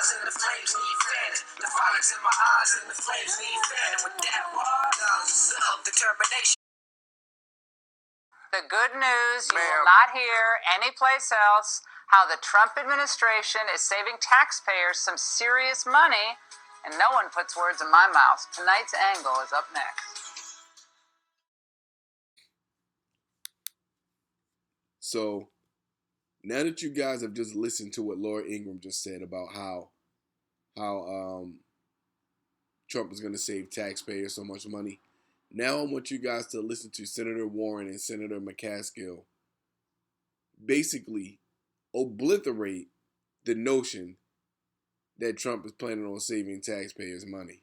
eyes and the flames need fanning. The fire's in my eyes and the flames need fanning. With that $1 self-determination. The good news, you will not hear anyplace else how the Trump administration is saving taxpayers some serious money, and no one puts words in my mouth. Tonight's angle is up next. So, now that you guys have just listened to what Laura Ingraham just said about how Trump is going to save taxpayers so much money, now I want you guys to listen to Senator Warren and Senator McCaskill basically obliterate the notion that Trump is planning on saving taxpayers money.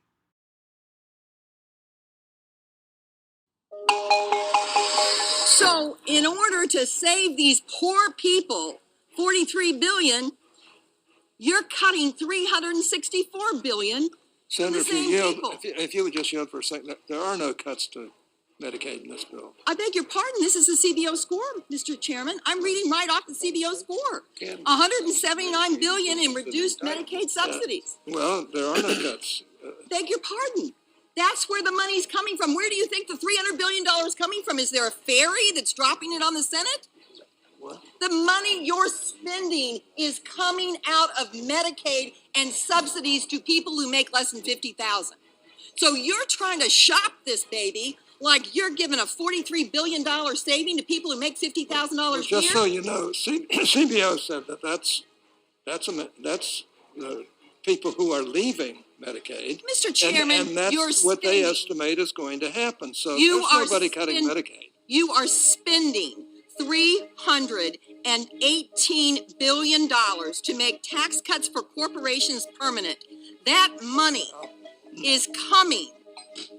So in order to save these poor people $43 billion, you're cutting $364 billion. Senator, if you would just yield for a second, there are no cuts to Medicaid in this bill. I beg your pardon. This is the CBO score, Mr. Chairman. I'm reading right off the CBO score. $179 billion in reduced Medicaid subsidies. Well, there are no cuts. Beg your pardon. That's where the money's coming from. Where do you think the $300 billion is coming from? Is there a ferry that's dropping it on the Senate? What? The money you're spending is coming out of Medicaid and subsidies to people who make less than $50,000. So you're trying to shop this baby like you're giving a $43 billion saving to people who make $50,000 a year. Just so you know, CBO said that's the people who are leaving Medicaid. Mr. Chairman, and that's what they estimate is going to happen. So there's nobody cutting Medicaid. You are spending $318 billion to make tax cuts for corporations permanent. That money is coming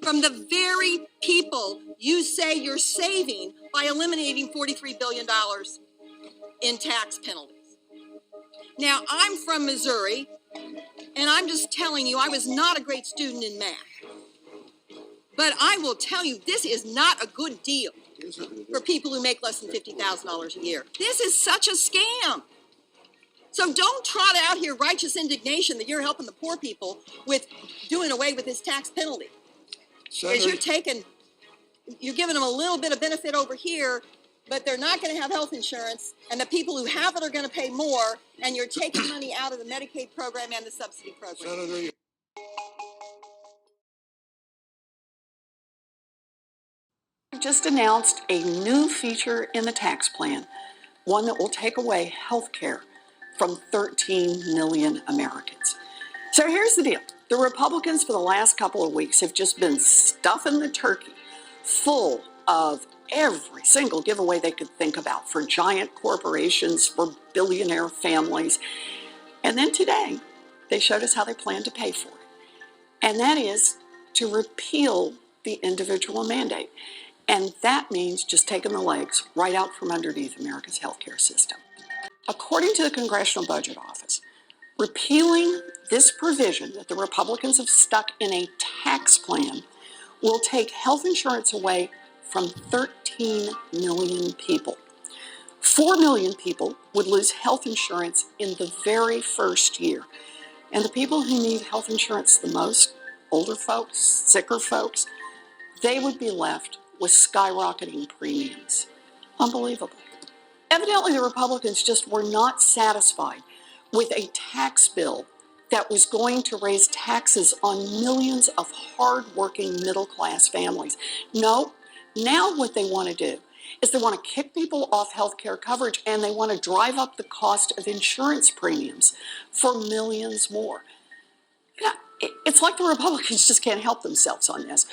from the very people you say you're saving by eliminating $43 billion in tax penalties. Now, I'm from Missouri, and I'm just telling you, I was not a great student in math. But I will tell you, this is not a good deal for people who make less than $50,000 a year. This is such a scam. So don't trot out here righteous indignation that you're helping the poor people with doing away with this tax penalty. Because you're giving them a little bit of benefit over here, but they're not going to have health insurance, and the people who have it are going to pay more, and you're taking money out of the Medicaid program and the subsidy program. Senator, just announced a new feature in the tax plan, one that will take away health care from 13 million Americans. So here's the deal. The Republicans for the last couple of weeks have just been stuffing the turkey full of every single giveaway they could think about for giant corporations, for billionaire families. And then today, they showed us how they plan to pay for it. And that is to repeal the individual mandate. And that means just taking the legs right out from underneath America's healthcare system. According to the Congressional Budget Office, repealing this provision that the Republicans have stuck in a tax plan will take health insurance away from 13 million people. 4 million people would lose health insurance in the very first year. And the people who need health insurance the most, older folks, sicker folks, they would be left with skyrocketing premiums. Unbelievable. Evidently, the Republicans just were not satisfied with a tax bill that was going to raise taxes on millions of hardworking middle-class families. No, now what they want to do is they want to kick people off health care coverage, and they want to drive up the cost of insurance premiums for millions more. You know, it's like the Republicans just can't help themselves on this.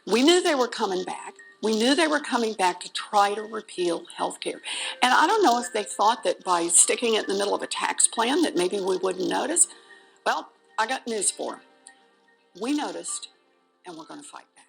We knew they were coming back. We knew they were coming back to try to repeal health care. And I don't know if they thought that by sticking it in the middle of a tax plan that maybe we wouldn't notice. Well, I got news for them. We noticed, and we're going to fight back.